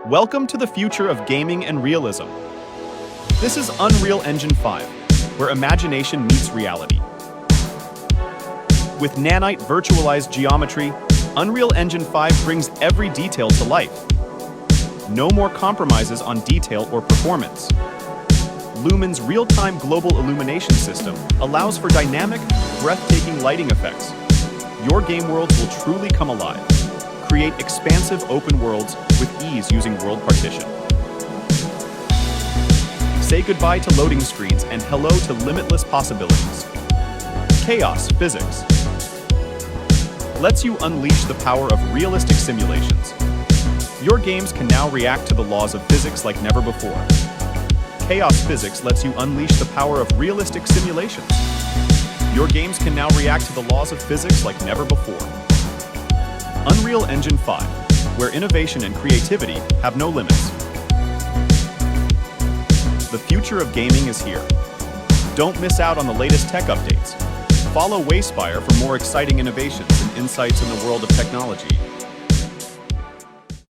Welcome to the future of gaming and realism. This is Unreal Engine 5, where imagination meets reality. With Nanite virtualized geometry, Unreal Engine 5 brings every detail to life. No more compromises on detail or performance. Lumen's real-time global illumination system allows for dynamic, breathtaking lighting effects. Your game worlds will truly come alive. Create expansive open worlds with ease using world partition. Say goodbye to loading screens and hello to limitless possibilities. Chaos Physics lets you unleash the power of realistic simulations. Your games can now react to the laws of physics like never before. Chaos Physics lets you unleash the power of realistic simulations. Your games can now react to the laws of physics like never before. Unreal Engine 5, where innovation and creativity have no limits. The future of gaming is here. Don't miss out on the latest tech updates. Follow Wayspire for more exciting innovations and insights in the world of technology.